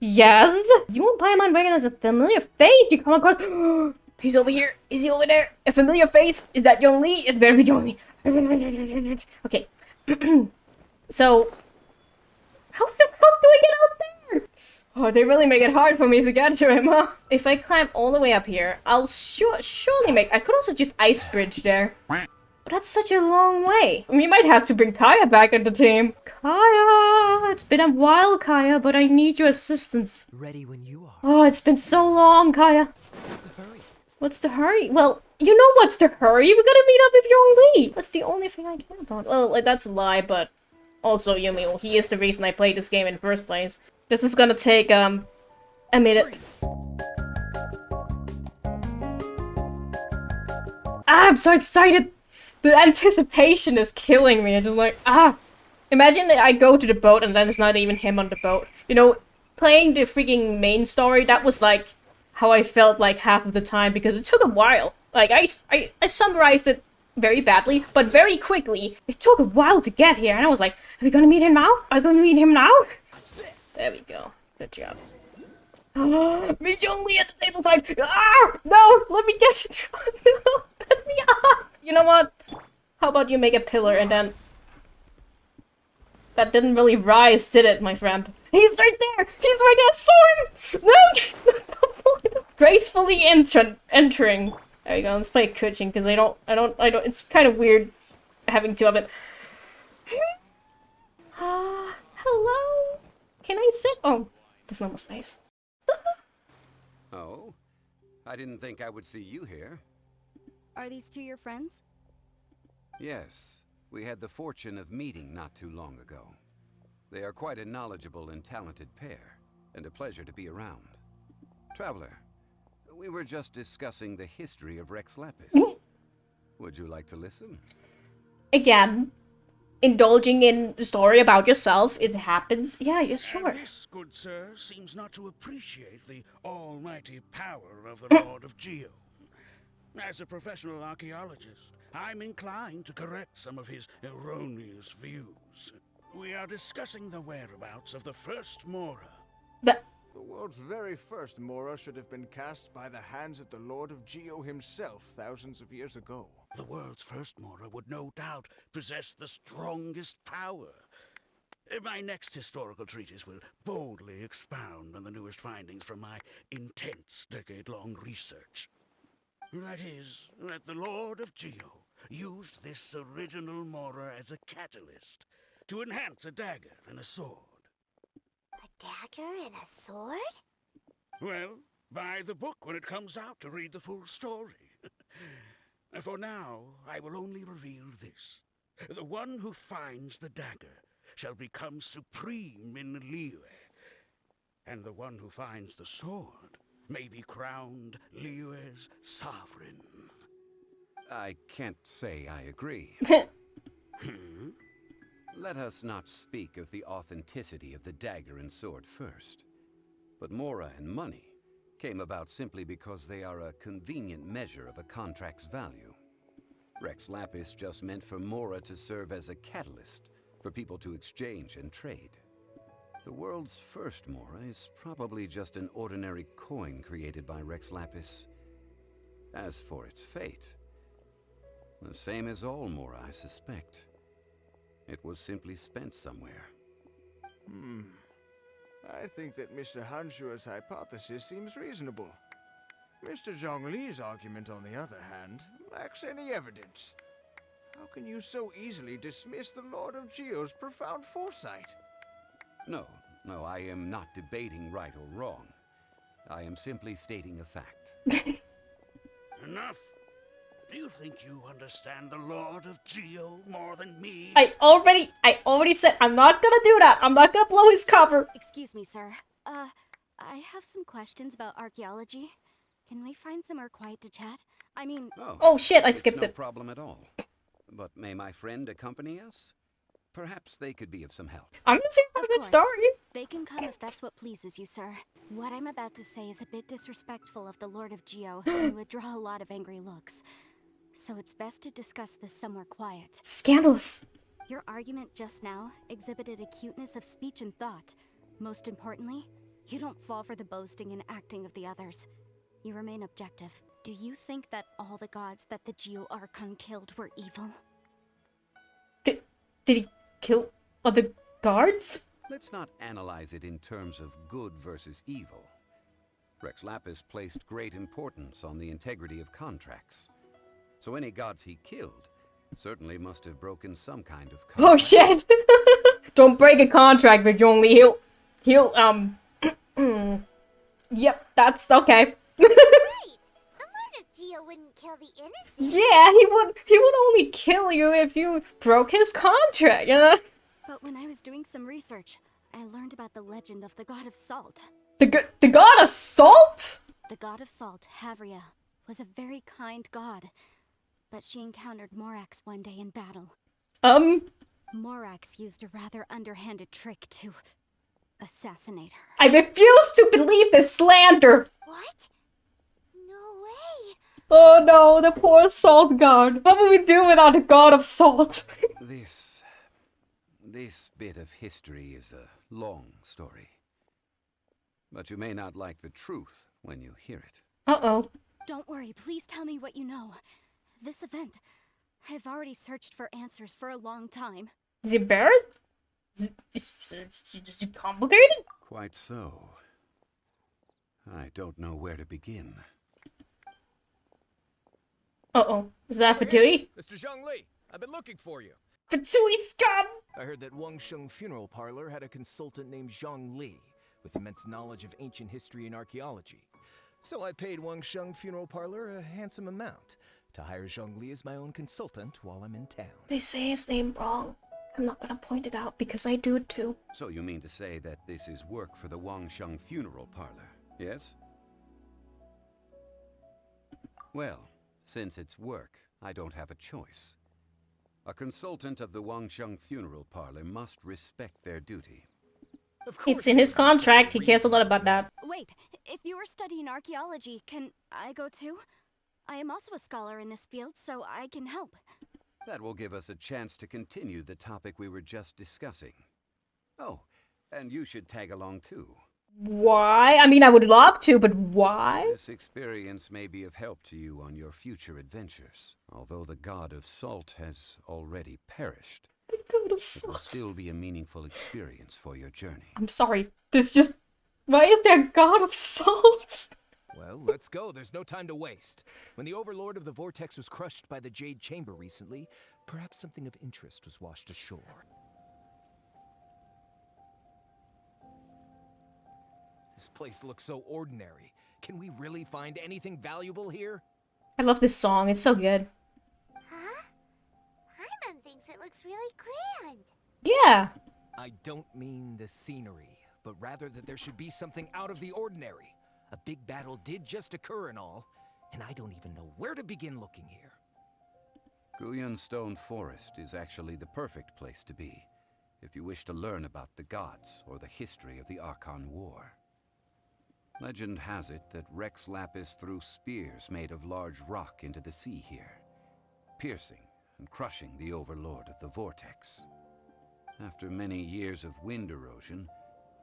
Yes? You won't Paimon recognize a familiar face you come across. He's over here. Is he over there? A familiar face? Is that Zhongli? It better be Zhongli. Okay. So, how the fuck do I get out there? Oh, they really make it hard for me to get to him, huh? If I climb all the way up here, I'll surely make... I could also just ice bridge there. But that's such a long way. We might have to bring Kaya back in the team. Kaya! It's been a while, Kaya, but I need your assistance. Ready when you are. Oh, it's been so long, Kaya. What's the hurry? What's the hurry? Well, you know what's the hurry. We gotta meet up with Zhongli. That's the only thing I care about. Well, like, that's a lie, but... Also, Yumi, he is the reason I played this game in the first place. This is gonna take, a minute. Ah, I'm so excited! The anticipation is killing me. I'm just like, ah! Imagine that I go to the boat and then it's not even him on the boat. You know, playing the freaking main story, that was like how I felt like half of the time because it took a while. Like, I summarized it very badly, but very quickly. It took a while to get here and I was like, are we gonna meet him now? Are we gonna meet him now? There we go. Good job. Meet Zhongli at the table side. Ah! No! Let me get it! No! Let me up! You know what? How about you make a pillar and then... That didn't really rise, did it, my friend? He's right there! He's right there! Sword! No! Gracefully entering. There we go. Let's play Kuchin because I don't. It's kind of weird having two of it. Hello? Can I sit? Oh, there's no more space. Oh? I didn't think I would see you here. Are these two your friends? Yes, we had the fortune of meeting not too long ago. They are quite a knowledgeable and talented pair, and a pleasure to be around. Traveler, we were just discussing the history of Rex Lapis. Would you like to listen? Again, indulging in the story about yourself, it happens. Yeah, yes, sure. This, good sir, seems not to appreciate the almighty power of the Lord of Geo. As a professional archaeologist, I'm inclined to correct some of his erroneous views. We are discussing the whereabouts of the first Mora. The world's very first Mora should have been cast by the hands of the Lord of Geo himself thousands of years ago. The world's first Mora would no doubt possess the strongest power. My next historical treatise will boldly expound on the newest findings from my intense decade-long research. That is, that the Lord of Geo used this original Mora as a catalyst to enhance a dagger and a sword. A dagger and a sword? Well, buy the book when it comes out to read the full story. For now, I will only reveal this. The one who finds the dagger shall become supreme in Liyue, and the one who finds the sword may be crowned Liyue's sovereign. I can't say I agree. Let us not speak of the authenticity of the dagger and sword first. But Mora and money came about simply because they are a convenient measure of a contract's value. Rex Lapis just meant for Mora to serve as a catalyst for people to exchange and trade. The world's first Mora is probably just an ordinary coin created by Rex Lapis. As for its fate, the same as all Mora, I suspect. It was simply spent somewhere. I think that Mr. Hanshua's hypothesis seems reasonable. Mr. Zhongli's argument, on the other hand, lacks any evidence. How can you so easily dismiss the Lord of Geo's profound foresight? No, I am not debating right or wrong. I am simply stating a fact. Enough! Do you think you understand the Lord of Geo more than me? I already said I'm not gonna do that. I'm not gonna blow his cover. Excuse me, sir. I have some questions about archaeology. Can we find somewhere quiet to chat? I mean... Oh shit, I skipped no it. problem at all. But may my friend accompany us? Perhaps they could be of some help. I'm gonna say a good story. They can come if that's what pleases you, sir. What I'm about to say is a bit disrespectful of the Lord of Geo and would draw a lot of angry looks. So it's best to discuss this somewhere quiet. Scandalous. Your argument just now exhibited acuteness of speech and thought. Most importantly, You don't fall for the boasting and acting of the others. You remain objective. Do you think that all the gods that the Geo Archon killed were evil? Did he kill other guards? Let's not analyze it in terms of good versus evil. Rex Lapis placed great importance on the integrity of contracts. So any gods he killed certainly must have broken some kind of contract. Oh shit! Don't break a contract with Zhongli. He'll Yep, that's okay. Right! The Lord of Geo wouldn't kill the innocent. Yeah, he would only kill you if you broke his contract, you know? But when I was doing some research, I learned about the legend of the god of salt. The god of salt? The god of salt, Havria, was a very kind god, but she encountered Morax one day in battle. Morax used a rather underhanded trick to assassinate her. I refuse to believe this slander! What? No way. Oh no, the poor salt god. What would we do without the god of salt? This bit of history is a long story. But you may not like the truth when you hear it. Uh-oh. Don't worry, please tell me what you know. This event, I've already searched for answers for a long time. Is it bears? Is it complicated? Quite so. I don't know where to begin. Uh-oh. Is that Fatui? Mr. Zhongli, I've been looking for you. Fatui's gone! I heard that Wangsheng Funeral Parlor had a consultant named Zhongli with immense knowledge of ancient history and archaeology. So I paid Wangsheng Funeral Parlor a handsome amount to hire Zhongli as my own consultant while I'm in town. They say his name wrong. I'm not gonna point it out because I do it too. So you mean to say that this is work for the Wangsheng Funeral Parlor, yes? Well, since it's work, I don't have a choice. A consultant of the Wangsheng Funeral Parlor must respect their duty. Of course, It's in his contract. He cares a lot about that. Wait, if you are studying archaeology, can I go too? I am also a scholar in this field, so I can help. That will give us a chance to continue the topic we were just discussing. Oh, and you should tag along too. Why? I mean, I would love to, but why? This experience may be of help to you on your future adventures, although the god of salt has already perished. The god of It will salt. still be a meaningful experience for your journey. I'm sorry. This just... Why is there a god of salt? Well, let's go. There's no time to waste. When the overlord of the vortex was crushed by the Jade Chamber recently, perhaps something of interest was washed ashore. This place looks so ordinary. Can we really find anything valuable here? I love this song. It's so good. Huh? Paimon thinks it looks really grand. Yeah. I don't mean the scenery, but rather that there should be something out of the ordinary. A big battle did just occur and all, and I don't even know where to begin looking here. Guyun Stone Forest is actually the perfect place to be, if you wish to learn about the gods or the history of the Archon War. Legend has it that Rex Lapis threw spears made of large rock into the sea here, piercing and crushing the overlord of the vortex. After many years of wind erosion,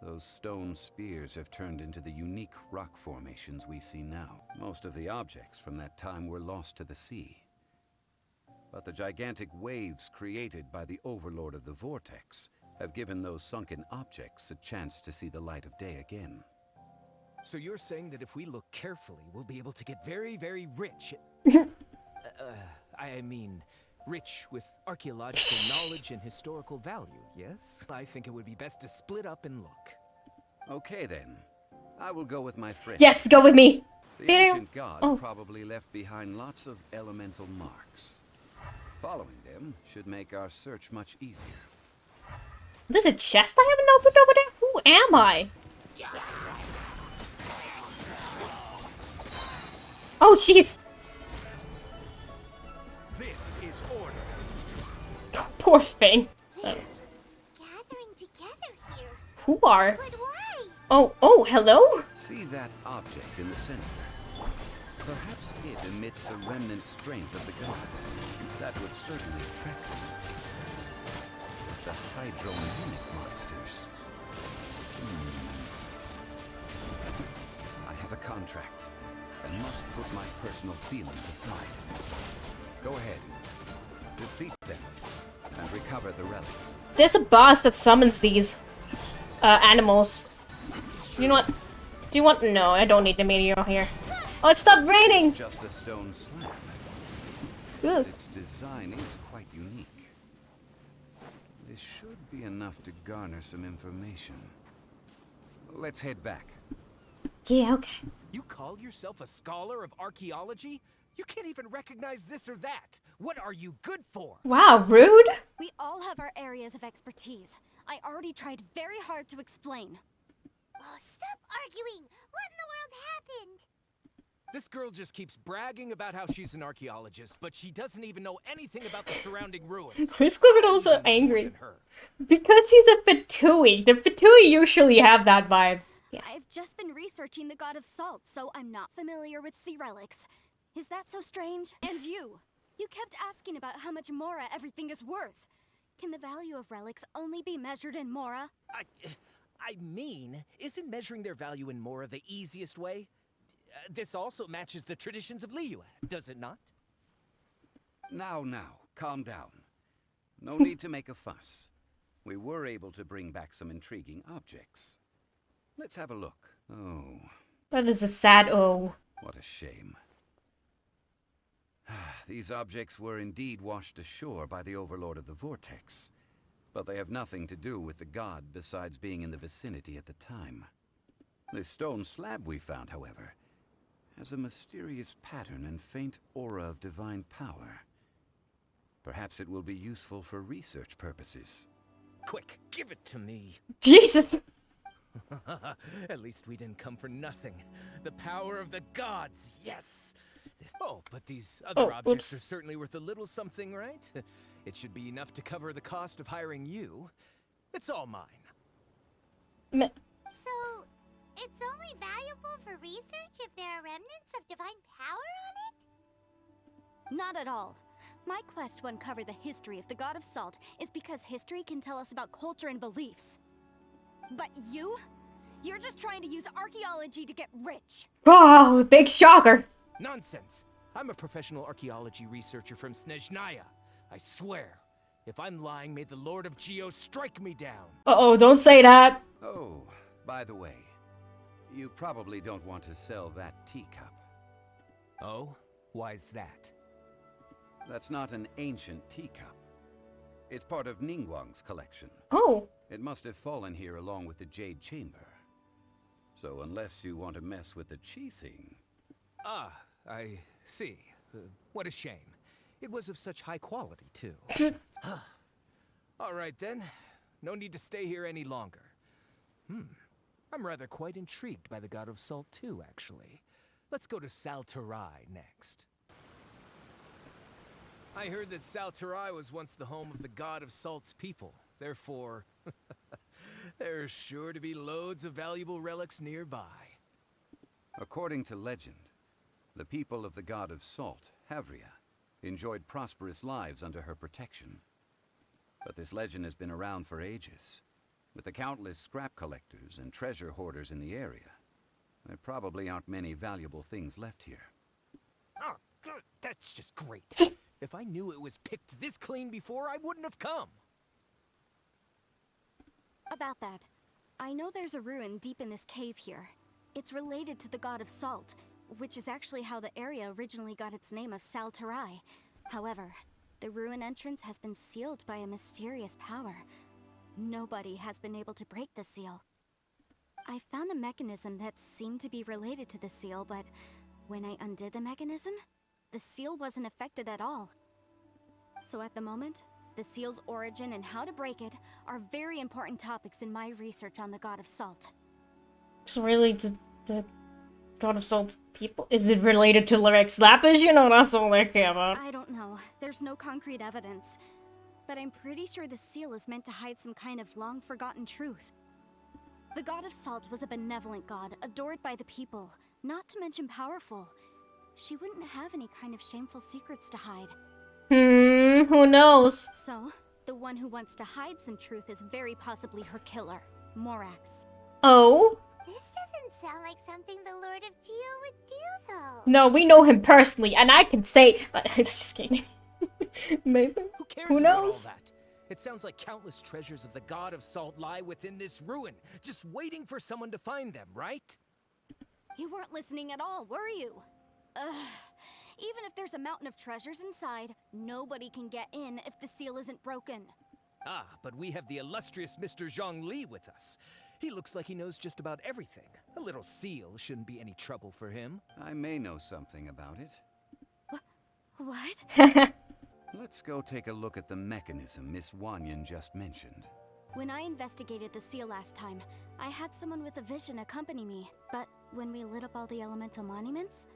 those stone spears have turned into the unique rock formations we see now. Most of the objects from that time were lost to the sea. But the gigantic waves created by the overlord of the vortex have given those sunken objects a chance to see the light of day again. So you're saying that if we look carefully, we'll be able to get very, very rich. I mean, rich with archaeological knowledge and historical value, yes? I think it would be best to split up and look. Okay then, I will go with my friend. Yes, go with me. The ancient god Oh. probably left behind lots of elemental marks. Following them should make our search much easier. There's a chest I haven't opened over there? Who am I? Oh, jeez. This is order. Poor thing. Gathering together here. Who are? But why? Oh, hello? See that object in the center? Perhaps it emits the remnant strength of the god. That would certainly attract them. The hydromorphic monsters. contract, and must put my personal feelings aside. Go ahead. Defeat them, and recover the relic. There's a boss that summons these animals. You know what? Do you want? No, I don't need the meteor here. Oh, it stopped raining! It's just a stone slab. Ugh. Its design is quite unique. This should be enough to garner some information. Let's head back. Yeah, okay. You call yourself a scholar of archaeology? You can't even recognize this or that. What are you good for? Wow, rude? We all have our areas of expertise. I already tried very hard to explain. Oh, stop arguing! What in the world happened? This girl just keeps bragging about how she's an archaeologist, but she doesn't even know anything about the surrounding ruins. Chris Clifford also angry. Because he's a Fatui. The Fatui usually have that vibe. Yeah. I've just been researching the God of Salt, so I'm not familiar with sea relics. Is that so strange? And you kept asking about how much Mora everything is worth. Can the value of relics only be measured in Mora? I mean, isn't measuring their value in Mora the easiest way? This also matches the traditions of Liyue, does it not? Now, calm down. No need to make a fuss. We were able to bring back some intriguing objects. Let's have a look. Oh. That is a sad oh. What a shame. These objects were indeed washed ashore by the Overlord of the Vortex, but they have nothing to do with the god besides being in the vicinity at the time. This stone slab we found, however, has a mysterious pattern and faint aura of divine power. Perhaps it will be useful for research purposes. Quick, give it to me. Jesus! At least we didn't come for nothing. The power of the gods, yes! Oh, but these other objects are certainly worth a little something, right? It should be enough to cover the cost of hiring you. It's all mine. So, it's only valuable for research if there are remnants of divine power on it? Not at all. My quest to uncover the history of the God of Salt is because history can tell us about culture and beliefs. But you're just trying to use archaeology to get rich. Oh, big shocker. Nonsense. I'm a professional archaeology researcher from Snezhnaya. I swear. If I'm lying, may the Lord of Geo strike me down. Uh-oh, don't say that. Oh, by the way, you probably don't want to sell that teacup. Oh? Why's that? That's not an ancient teacup. It's part of Ningguang's collection. Oh. It must have fallen here along with the Jade Chamber. So unless you want to mess with the Qixing... Ah, I see. What a shame. It was of such high quality, too. All right, then. No need to stay here any longer. I'm rather quite intrigued by the God of Salt, too, actually. Let's go to Sal Terrae next. I heard that Sal Terrae was once the home of the God of Salt's people. Therefore, there's sure to be loads of valuable relics nearby. According to legend, the people of the God of Salt, Havria, enjoyed prosperous lives under her protection. But this legend has been around for ages. With the countless scrap collectors and treasure hoarders in the area, there probably aren't many valuable things left here. Oh, good. That's just great. If I knew it was picked this clean before, I wouldn't have come. About that, I know there's a ruin deep in this cave here. It's related to the God of Salt, which is actually how the area originally got its name of Sal Terrae. However, the ruin entrance has been sealed by a mysterious power. Nobody has been able to break the seal. I found a mechanism that seemed to be related to the seal, but when I undid the mechanism, the seal wasn't affected at all. So at the moment, the seal's origin and how to break it are very important topics in my research on the God of Salt. So really, the God of Salt people? Is it related to Lyrex Lapis? You know, that's all I care about. I don't know. There's no concrete evidence. But I'm pretty sure the seal is meant to hide some kind of long-forgotten truth. The God of Salt was a benevolent god, adored by the people, not to mention powerful. She wouldn't have any kind of shameful secrets to hide. Who knows? So, the one who wants to hide some truth is very possibly her killer, Morax. Oh? This doesn't sound like something the Lord of Geo would do, though. No, we know him personally, and I can say... Just kidding. Maybe. Who cares Who about all knows? that? It sounds like countless treasures of the god of salt lie within this ruin, just waiting for someone to find them, right? You weren't listening at all, were you? Ugh. Even if there's a mountain of treasures inside, nobody can get in if the seal isn't broken. Ah, but we have the illustrious Mr. Zhongli with us. He looks like he knows just about everything. A little seal shouldn't be any trouble for him. I may know something about it. What? Let's go take a look at the mechanism Miss Wanyan just mentioned. When I investigated the seal last time, I had someone with a vision accompany me. But when we lit up all the elemental monuments,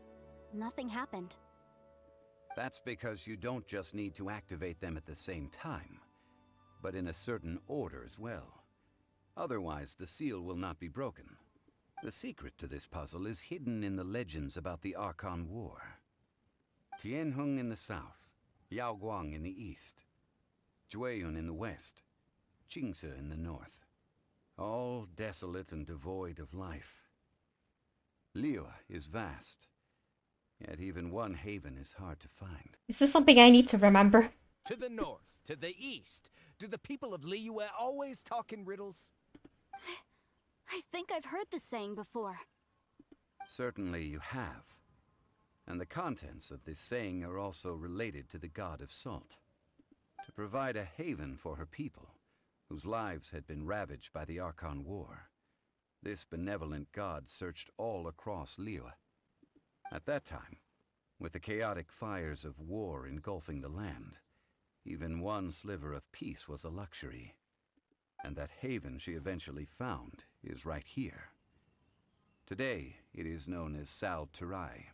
nothing happened. That's because you don't just need to activate them at the same time, but in a certain order as well. Otherwise, the seal will not be broken. The secret to this puzzle is hidden in the legends about the Archon War. Tianheng in the south, Yaoguang in the east, Jueyun in the west, Qingce in the north. All desolate and devoid of life. Liyue is vast, yet even one haven is hard to find. Is this something I need to remember? To the north, to the east. Do the people of Liyue always talk in riddles? I think I've heard this saying before. Certainly you have. And the contents of this saying are also related to the god of salt. To provide a haven for her people, whose lives had been ravaged by the Archon War, this benevolent god searched all across Liyue. At that time, with the chaotic fires of war engulfing the land, even one sliver of peace was a luxury. And that haven she eventually found is right here. Today, it is known as Sal Terrae.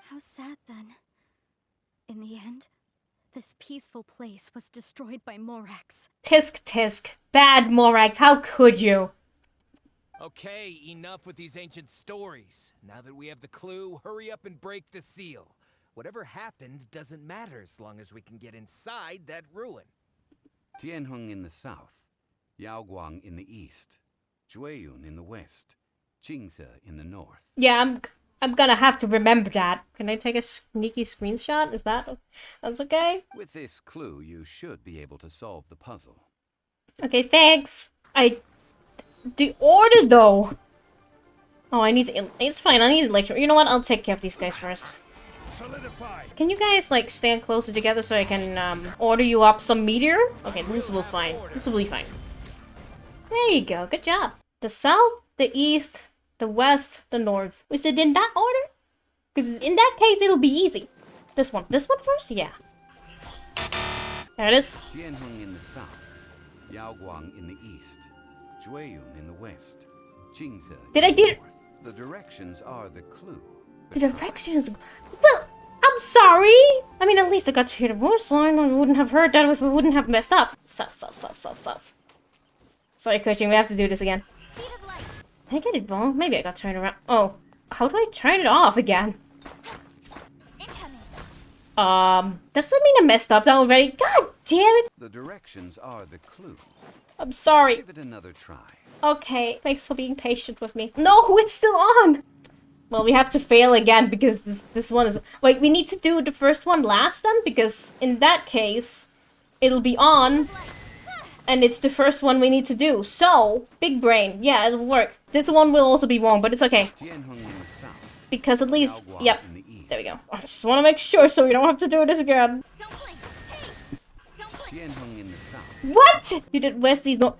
How sad then. In the end, this peaceful place was destroyed by Morax. Tisk tisk. Bad Morax, how could you? Okay, enough with these ancient stories. Now that we have the clue, hurry up and break the seal. Whatever happened doesn't matter as long as we can get inside that ruin. Tianheng in the south, Yaoguang in the east, Jueyun in the west, Qingce in the north. Yeah, I'm gonna have to remember that. Can I take a sneaky screenshot? Is that's okay? With this clue, you should be able to solve the puzzle. Okay, thanks. The order though. Oh, it's fine. I need a lecture. You know what? I'll take care of these guys first. Solidify. Can you guys like stand closer together so I can order you up some meteor? Okay, this will be fine. This will be fine. There you go. Good job. The south, the east, the west, the north. Is it in that order? Because in that case, it'll be easy. This one first? Yeah. There it is. Tianheng in the south, Yaoguang in the east, Jueyun in the west, Qingce Did I in the do- north. The directions are the clue. The directions. Well, I'm sorry. I mean, at least I got to hear the voice line. I wouldn't have heard that if I wouldn't have messed up. South. Sorry, coaching. We have to do this again. Speed of light. Did I get it wrong? Maybe I got turned around. Oh, how do I turn it off again? Incoming. Does that mean I messed up already? God damn it! The directions are the clue. I'm sorry. Give it another try. Okay, thanks for being patient with me. No, it's still on! Well, we have to fail again because this one is... Wait, we need to do the first one last then? Because in that case, it'll be on, and it's the first one we need to do. So, big brain. Yeah, it'll work. This one will also be wrong, but it's okay. Tianheng in the south, Because at least... Yaoguang Yep. in the east, There we go. I just want to make sure so we don't have to do this again. Don't blink. Hey. Don't blink. Tianheng in the south, What? You did Westies no...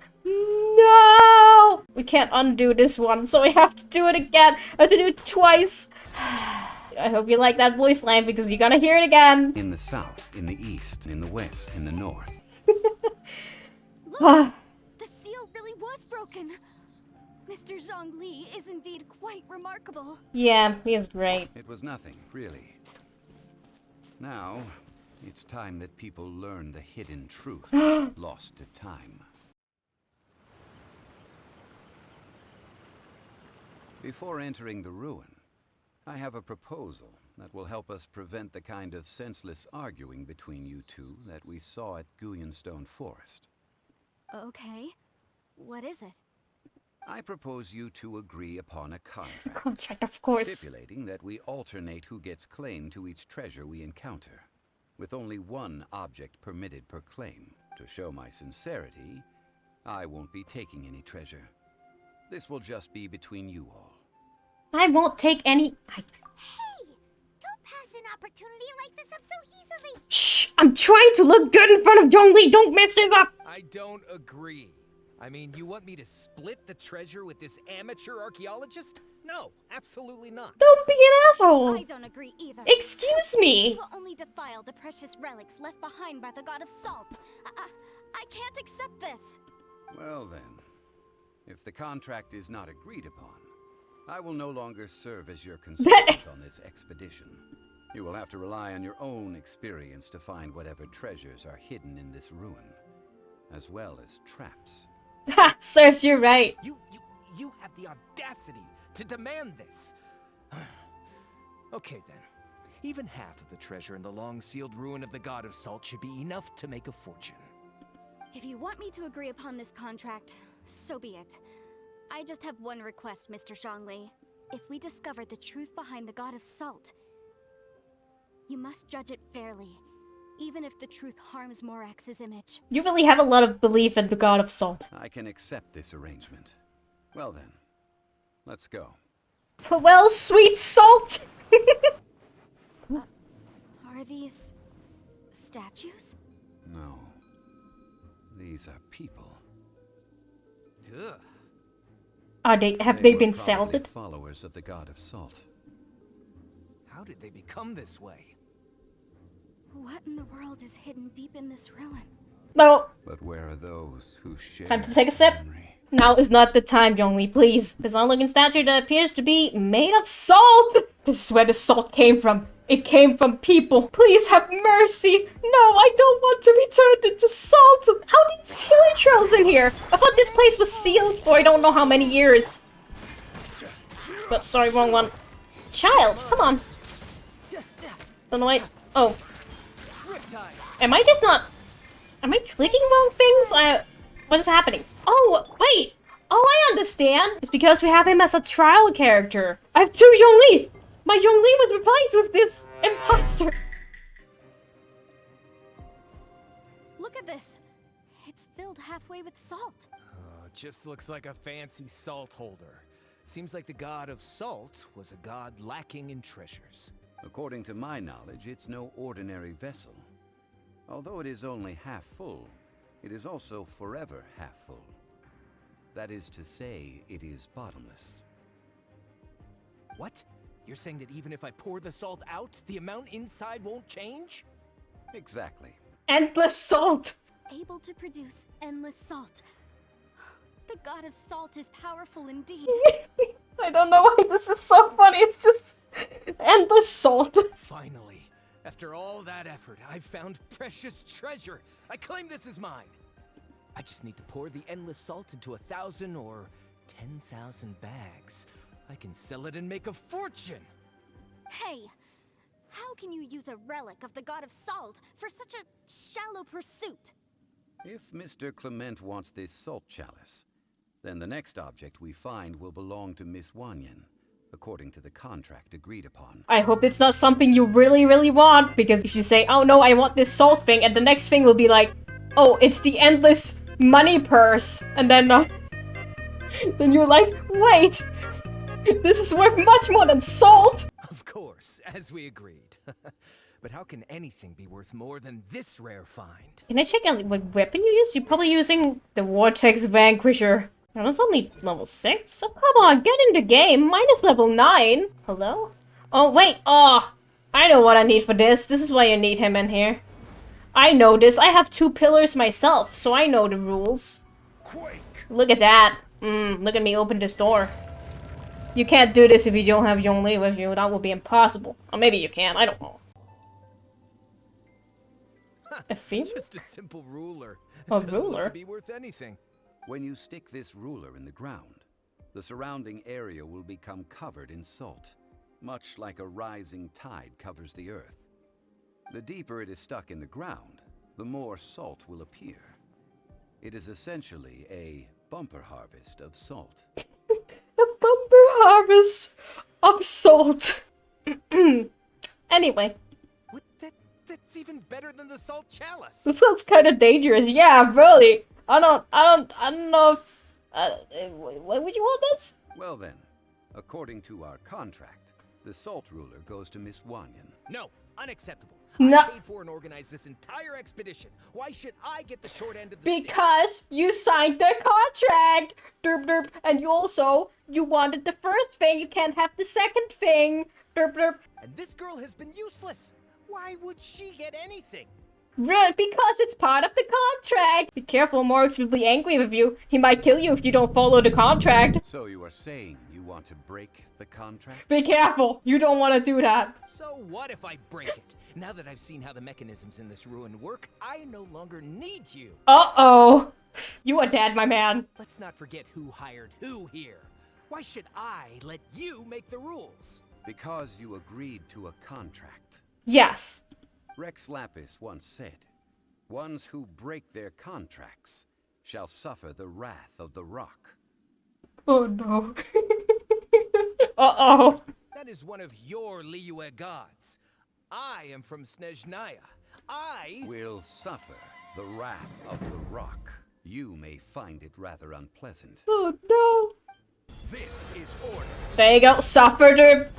No! We can't undo this one, so we have to do it again. I have to do it twice. I hope you like that voice line because you're gonna hear it again. in the south, in the east, in the west, in the north. Ah, The seal really was broken. Mr. Zhongli is indeed quite remarkable. yeah, he's great. It was nothing, really. Now, it's time that people learn the hidden truth lost to time. Before entering the ruin, I have a proposal that will help us prevent the kind of senseless arguing between you two that we saw at Guyun Stone Forest. Okay. What is it? I propose you to agree upon a contract. Contract, of course. Stipulating that we alternate who gets claim to each treasure we encounter, with only one object permitted per claim. To show my sincerity, I won't be taking any treasure. This will just be between you all. I won't take any... Hey! Don't pass an opportunity like this up so easily! Shh! I'm trying to look good in front of Zhongli! Don't mess this up! I don't agree. I mean, you want me to split the treasure with this amateur archaeologist? No, absolutely not. Don't be an asshole! I don't agree either. Excuse me! You will only defile the precious relics left behind by the god of salt. I can't accept this. Well then, if the contract is not agreed upon, I will no longer serve as your consultant on this expedition. You will have to rely on your own experience to find whatever treasures are hidden in this ruin, as well as traps. Ha! Serves you right. You have the audacity to demand this. Okay then. Even half of the treasure in the long-sealed ruin of the god of salt should be enough to make a fortune. If you want me to agree upon this contract, so be it. I just have one request, Mr. Zhongli. If we discover the truth behind the god of salt, you must judge it fairly, even if the truth harms Morax's image. You really have a lot of belief in the god of salt. I can accept this arrangement. Well then, let's go. Well, sweet salt! Are these... statues? No. These are people. Ugh. Have they were been probably salted? followers of the god of salt. How did they become this way? What in the world is hidden deep in this ruin? No. But where are those who share Time to take a sip. memory? Now is not the time, Zhongli, please. This odd-looking statue that appears to be made of salt! This is where the salt came from. It came from people. Please have mercy. No, I don't want to be turned into salt. How did healing trails in here? I thought this place was sealed for I don't know how many years. But sorry, wrong one. Child, come on. Don't know why. Oh. Am I just not... Am I clicking wrong things? What is happening? Oh, wait. Oh, I understand. It's because we have him as a trial character. I have two Zhongli. My Zhongli was replaced with this imposter. Look at this. It's filled halfway with salt. Just looks like a fancy salt holder. Seems like the god of salt was a god lacking in treasures. According to my knowledge, it's no ordinary vessel. Although it is only half full, it is also forever half full. That is to say, it is bottomless. What? You're saying that even if I pour the salt out, the amount inside won't change? Exactly. Endless salt. Able to produce endless salt. The god of salt is powerful indeed. I don't know why this is so funny. It's just endless salt. Finally, after all that effort, I've found precious treasure. I claim this is mine. I just need to pour the endless salt into 1,000 or 10,000 bags. I can sell it and make a fortune. Hey, how can you use a relic of the god of salt for such a shallow pursuit? If Mr. Clement wants this salt chalice, then the next object we find will belong to Miss Wanyan, according to the contract agreed upon. I hope it's not something you really, really want, because if you say, oh no, I want this salt thing, and the next thing will be like, oh, it's the endless money purse, and then then you're like, wait, this is worth much more than salt! Of course, as we agreed. But how can anything be worth more than this rare find? Can I check out what weapon you use? You're probably using the Vortex Vanquisher. Now, that's only level 6? So come on, get in the game. Mine is level 9. Hello? Oh, wait. Oh, I know what I need for this. This is why you need him in here. I know this. I have 2 pillars myself, so I know the rules. Quake! Look at that. Look at me open this door. You can't do this if you don't have Zhongli with you. That would be impossible. Or maybe you can. I don't know. A femur? Just a simple ruler. A Doesn't look ruler? to be worth anything. When you stick this ruler in the ground, the surrounding area will become covered in salt, much like a rising tide covers the earth. The deeper it is stuck in the ground, the more salt will appear. It is essentially a bumper harvest of salt. A bumper harvest of salt. Anyway. What? That's even better than the salt chalice. This sounds kind of dangerous. Yeah, really. I don't know if... what would you want this? Well then, according to our contract, the salt ruler goes to Miss Wanyan. No, unacceptable. No. I paid for and organized this entire expedition. Why should I get the short end of the stick? Because you signed the contract! Derp derp. And you wanted the first thing, you can't have the second thing. Derp derp. And this girl has been useless. Why would she get anything? Really? Because it's part of the contract! Be careful, Morix will be angry with you. He might kill you if you don't follow the contract. So you are saying you want to break the contract? Be careful! You don't want to do that. So what if I break it? Now that I've seen how the mechanisms in this ruin work, I no longer need you. Uh-oh. You are dead, my man. Let's not forget who hired who here. Why should I let you make the rules? Because you agreed to a contract. Yes. Rex Lapis once said, "Ones who break their contracts shall suffer the wrath of the rock." Oh no. Uh-oh. That is one of your Liyue gods. I am from Snezhnaya. I will suffer the wrath of the rock. You may find it rather unpleasant. Oh no. This is order. There you go. Suffer the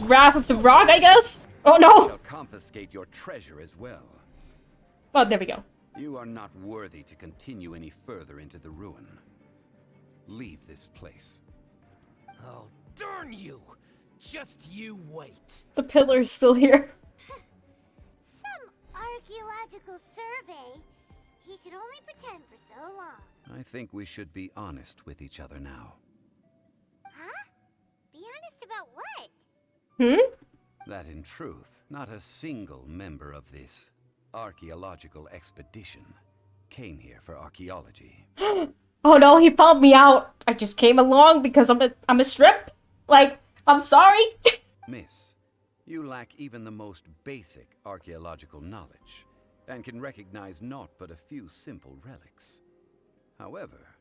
wrath of the rock, I guess? Oh no! Shall confiscate your treasure as well. Oh, there we go. You are not worthy to continue any further into the ruin. Leave this place. Oh, darn you! Just you wait. The pillar is still here. Some archaeological survey. He could only pretend for so long. I think we should be honest with each other now. Huh? Be honest about what? Hmm? That in truth, not a single member of this archaeological expedition came here for archaeology. Oh no, he found me out. I just came along because I'm a strip. Like, I'm sorry. Miss, you lack even the most basic archaeological knowledge, and can recognize naught but a few simple relics. However,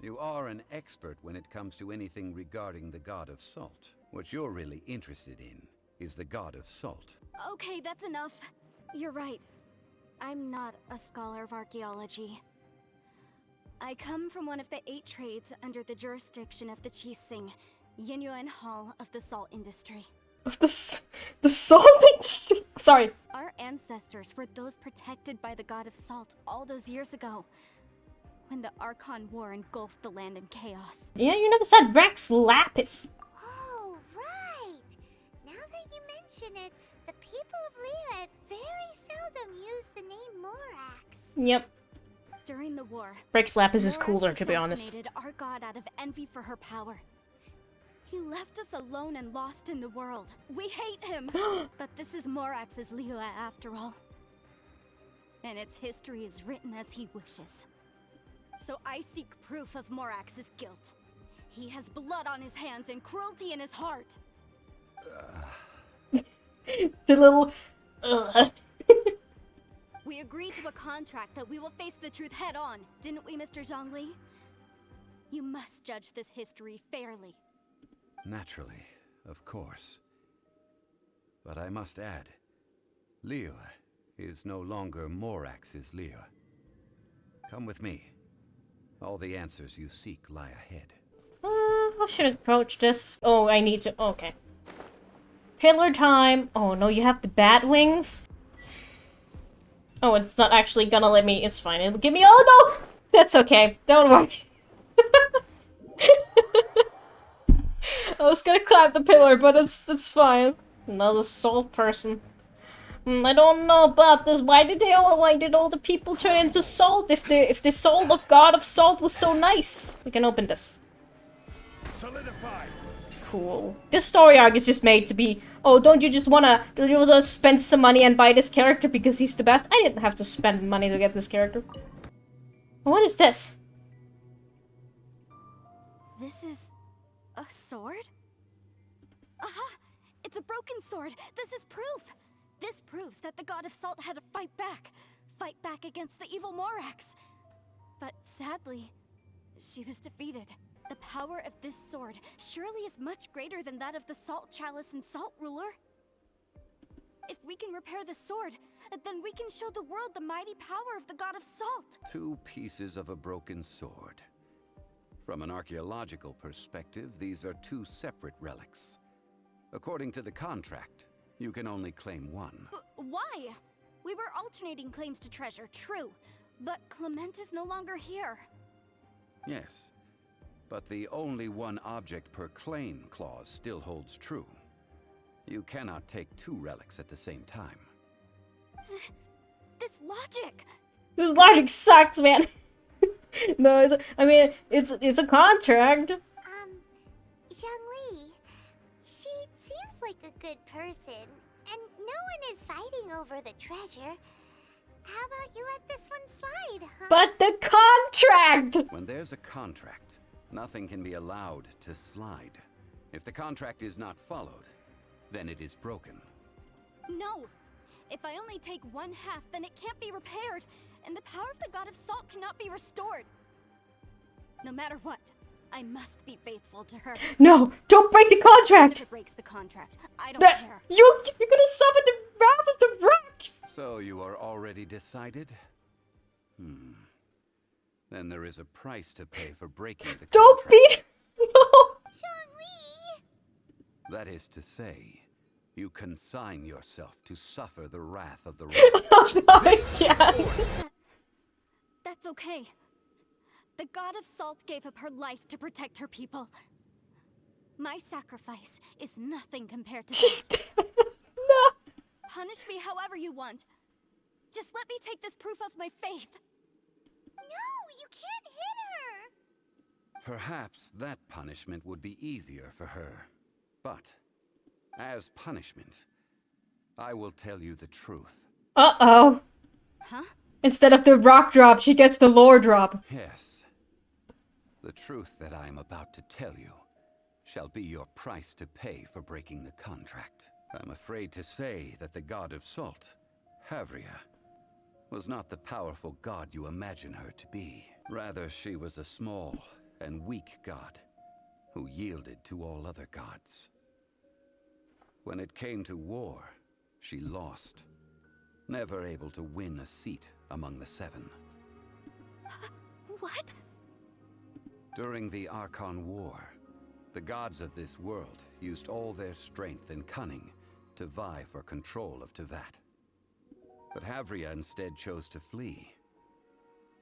you are an expert when it comes to anything regarding the god of salt. What you're really interested in is the god of salt. Okay, that's enough. You're right. I'm not a scholar of archaeology. I come from one of the 8 trades under the jurisdiction of the Qixing, Yinyuan Hall of the salt industry. Of the salt industry? Sorry. Our ancestors were those protected by the god of salt all those years ago, when the Archon War engulfed the land in chaos. Yeah, you never said Rex Lapis. Oh, right. Now that you mention it, the people of Liyue very seldom use the name Morax. Yep. During the war, Rex Lapis is Morax cooler, to be honest. assassinated our god out of envy for her power. He left us alone and lost in the world. We hate him! But this is Morax's Liyue after all. And its history is written as he wishes. So I seek proof of Morax's guilt. He has blood on his hands and cruelty in his heart. The little... We agreed to a contract that we will face the truth head on, didn't we, Mr. Zhongli? You must judge this history fairly. Naturally, of course. But I must add, Liyue is no longer Morax's Liyue. Come with me. All the answers you seek lie ahead. How should I approach this? Oh, I need to... Okay. Pillar time. Oh no, you have the bat wings? Oh, it's not actually gonna let me... It's fine. It'll give me... Oh no! That's okay. Don't worry. I was gonna climb the pillar, but it's fine. Another salt person. I don't know about this. Why did all the people turn into salt if the soul of God of Salt was so nice? We can open this. Solidified. Cool. This story arc is just made to be, oh, don't you just wanna spend some money and buy this character because he's the best? I didn't have to spend money to get this character. What is this? This is... a sword? Aha! It's a broken sword! This is proof! This proves that the god of salt had to fight back against the evil Morax. But sadly, she was defeated. The power of this sword surely is much greater than that of the Salt Chalice and Salt Ruler. If we can repair the sword, then we can show the world the mighty power of the god of salt. 2 pieces of a broken sword. From an archaeological perspective, these are 2 separate relics. According to the contract, you can only claim one. Why? We were alternating claims to treasure, true. But Clement is no longer here. Yes, but the only one object per claim clause still holds true. You cannot take 2 relics at the same time. This logic! This logic sucks, man. No, I mean, it's a contract. Zhongli, she seems like a good person, and no one is fighting over the treasure. How about you let this one slide, huh? But the contract! When there's a contract, nothing can be allowed to slide. If the contract is not followed, then it is broken. No! If I only take 1/2, then it can't be repaired, and the power of the god of salt cannot be restored. No matter what, I must be faithful to her. No, don't break the If contract! it breaks the contract, I don't care. You're gonna summon the wrath of the rock! So you are already decided? Then there is a price to pay for breaking the Don't contract. beat. No. Zhongli! That is to say, you consign yourself to suffer the wrath of the rock. Oh, no, I can't. That's okay. The god of salt gave up her life to protect her people. My sacrifice is nothing compared to that. Just no. Punish me however you want. Just let me take this proof of my faith. No, you can't hit her! Perhaps that punishment would be easier for her. But, as punishment, I will tell you the truth. Uh-oh. Huh? Instead of the rock drop, she gets the lore drop. Yes. The truth that I am about to tell you shall be your price to pay for breaking the contract. I'm afraid to say that the god of salt, Havria, was not the powerful god you imagine her to be. Rather, she was a small and weak god who yielded to all other gods. When it came to war, she lost, never able to win a seat among the 7. What? During the Archon War, the gods of this world used all their strength and cunning to vie for control of Teyvat. But Havria instead chose to flee.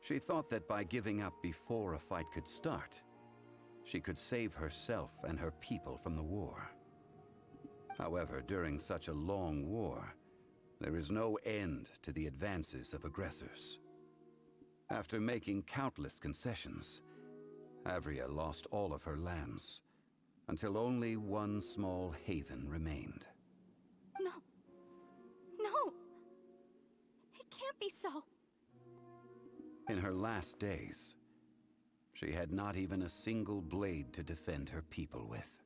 She thought that by giving up before a fight could start, she could save herself and her people from the war. However, during such a long war, there is no end to the advances of aggressors. After making countless concessions, Havria lost all of her lands, until only one small haven remained. No. No! It can't be so. In her last days, she had not even a single blade to defend her people with.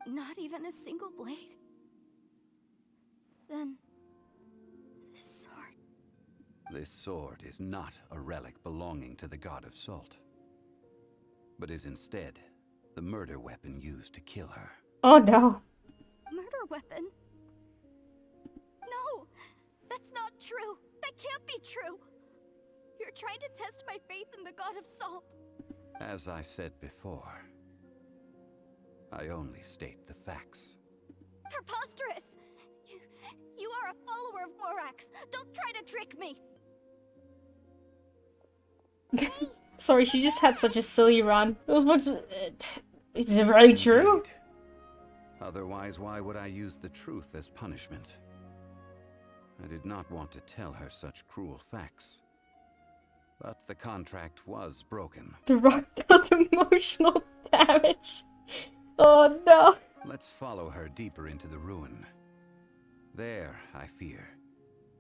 Not even a single blade? Then... this sword... This sword is not a relic belonging to the god of salt, but is instead the murder weapon used to kill her. Oh no. Murder weapon? No! That's not true! That can't be true! You're trying to test my faith in the god of salt. As I said before, I only state the facts. Preposterous! You are a follower of Morax! Don't try to trick me! Sorry, she just had such a silly run. It was once. Is it really true? Indeed. Otherwise, why would I use the truth as punishment? I did not want to tell her such cruel facts. But the contract was broken. The rock dealt emotional damage. Oh no. Let's follow her deeper into the ruin. There, I fear,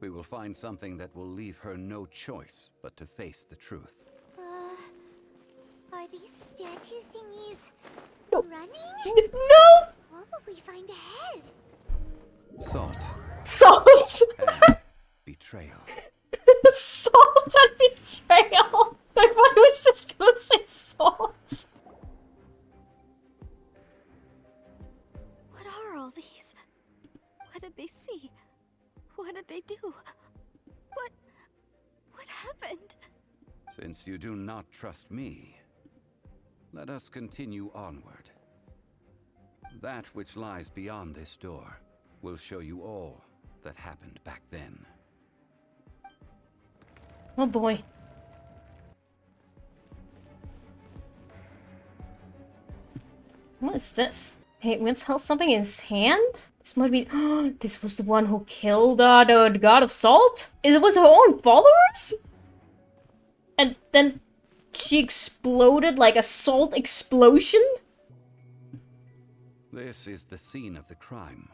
we will find something that will leave her no choice but to face the truth. Are these statue thingies No. running? No! What will we find ahead? Salt Salt! and betrayal. Salt and betrayal! I thought he was just gonna say salt. What are all these? What did they see? What did they do? What happened? Since you do not trust me, let us continue onward. That which lies beyond this door will show you all that happened back then. Oh boy. What is this? Hey, Vince held something in his hand? This might be. This was the one who killed the god of salt? It was her own followers? And then she exploded like a salt explosion? This is the scene of the crime.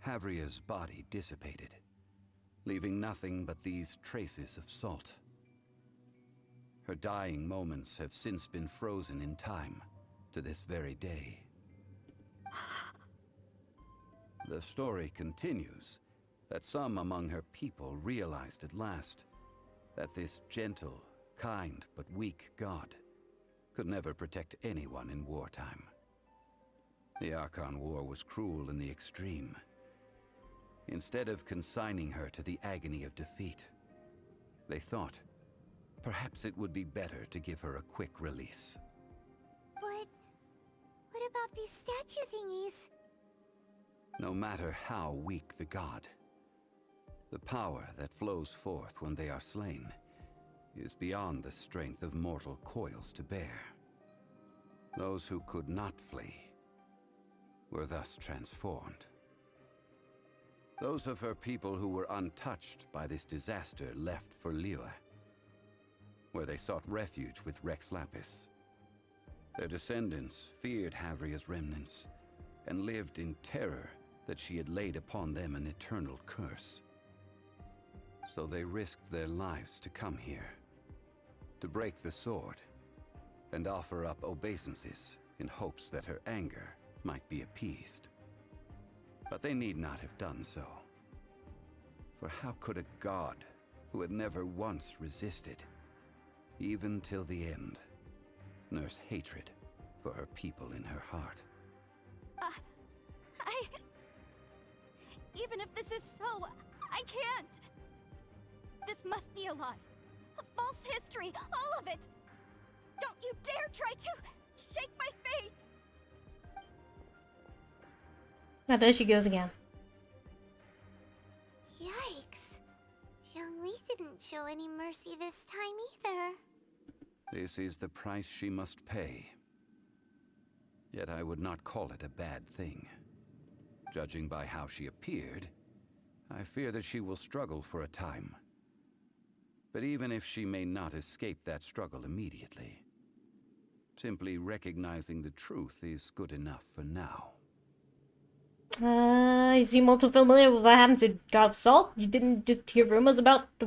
Havria's body dissipated, leaving nothing but these traces of salt. Her dying moments have since been frozen in time to this very day. The story continues that some among her people realized at last that this gentle, kind, but weak god could never protect anyone in wartime. The Archon War was cruel in the extreme. Instead of consigning her to the agony of defeat, they thought perhaps it would be better to give her a quick release. But what about these statue thingies? No matter how weak the god, the power that flows forth when they are slain is beyond the strength of mortal coils to bear. Those who could not flee were thus transformed. Those of her people who were untouched by this disaster left for Liyue, where they sought refuge with Rex Lapis. Their descendants feared Havria's remnants and lived in terror that she had laid upon them an eternal curse. So they risked their lives to come here, to break the sword, and offer up obeisances in hopes that her anger might be appeased. But they need not have done so. For how could a god who had never once resisted, even till the end, nurse hatred for her people in her heart? Even if this is so, I can't! This must be a lie. A false history, all of it! Don't you dare try to shake my faith! Now there she goes again. Yikes. Zhongli didn't show any mercy this time either. This is the price she must pay. Yet I would not call it a bad thing. Judging by how she appeared, I fear that she will struggle for a time. But even if she may not escape that struggle immediately, simply recognizing the truth is good enough for now. You seem all too familiar with what happened to God of Salt? You didn't just hear rumors about the...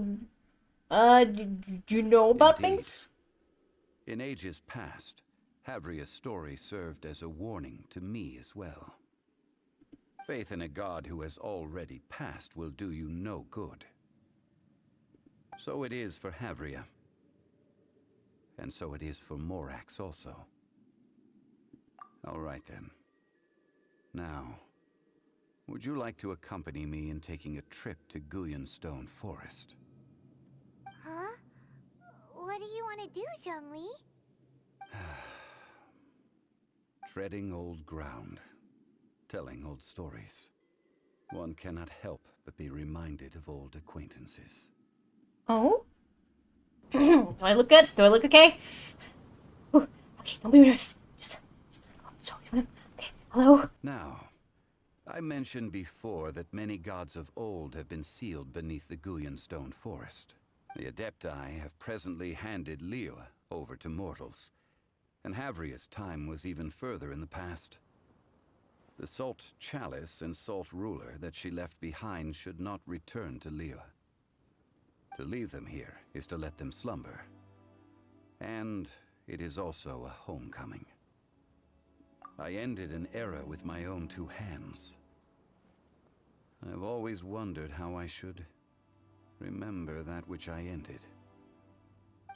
do you know about Indeed. things? In ages past, Havria's story served as a warning to me as well. Faith in a god who has already passed will do you no good. So it is for Havria. And so it is for Morax also. All right then. Now, would you like to accompany me in taking a trip to Guyun Stone Forest? Huh? What do you want to do, Zhongli? Treading old ground, telling old stories. One cannot help but be reminded of old acquaintances. Oh? Do I look good? Do I look okay? Ooh, okay, don't be nervous. Just okay, hello? Now, I mentioned before that many gods of old have been sealed beneath the Guyun Stone Forest. The Adepti have presently handed Liyue over to mortals, and Havria's time was even further in the past. The Salt Chalice and Salt Ruler that she left behind should not return to Liyue. To leave them here is to let them slumber. And it is also a homecoming. I ended an era with my own two hands. I've always wondered how I should remember that which I ended.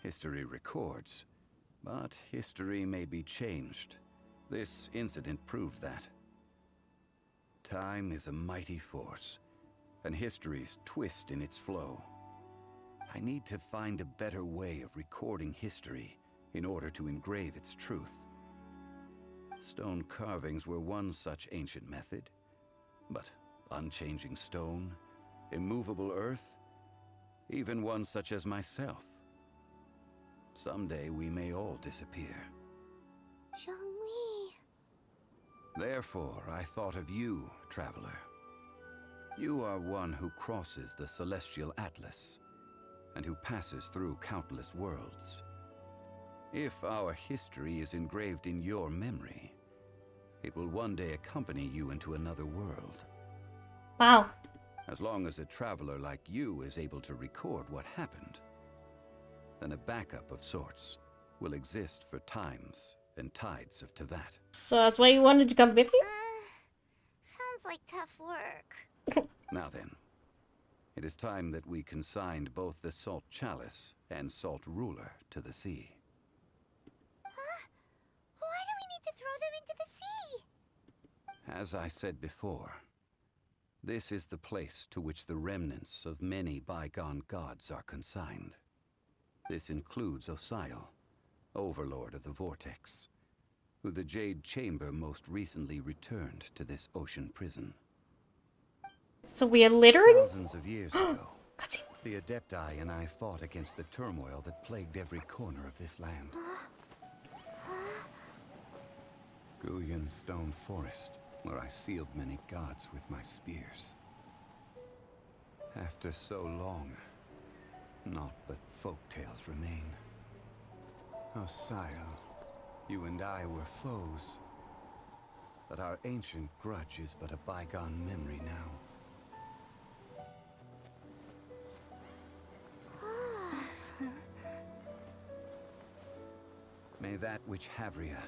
History records, but history may be changed. This incident proved that. Time is a mighty force, and history's twist in its flow. I need to find a better way of recording history in order to engrave its truth. Stone carvings were one such ancient method, but unchanging stone, immovable earth, even one such as myself. Someday we may all disappear. Zhongli. Therefore, I thought of you, traveler. You are one who crosses the celestial atlas, and who passes through countless worlds. If our history is engraved in your memory, it will one day accompany you into another world. Wow. As long as a traveler like you is able to record what happened, then a backup of sorts will exist for times and tides of Teyvat. So that's why you wanted to come with you? Sounds like tough work. Now then, it is time that we consigned both the Salt Chalice and Salt Ruler to the sea. Huh? Why do we need to throw them into the sea? As I said before, this is the place to which the remnants of many bygone gods are consigned. This includes Osial, Overlord of the Vortex, who the Jade Chamber most recently returned to this ocean prison. So we are littering? Thousands of years ago, the Adepti and I fought against the turmoil that plagued every corner of this land. Guyun Stone Forest, where I sealed many gods with my spears. After so long, naught but folktales remain. Osial, you and I were foes, but our ancient grudge is but a bygone memory now. May that which Havria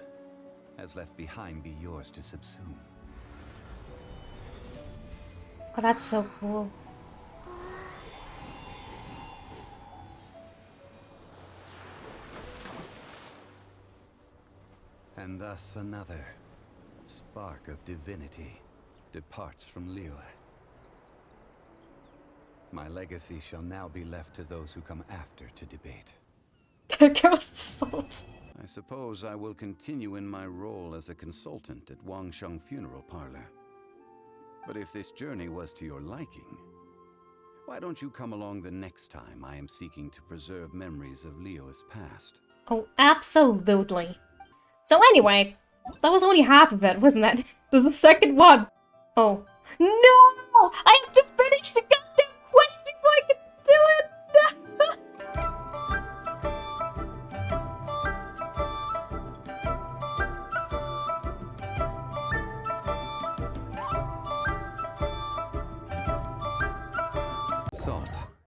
has left behind be yours to subsume. Oh, that's so cool. And thus another spark of divinity departs from Liyue. My legacy shall now be left to those who come after to debate. Ghost salt. I suppose I will continue in my role as a consultant at Wangsheng Funeral Parlor. But if this journey was to your liking, why don't you come along the next time I am seeking to preserve memories of Liyue's past? Oh, absolutely. So anyway, that was only half of it, wasn't it? There's a second one. Oh. No! I have to finish the goddamn quest before I can do it! Salt.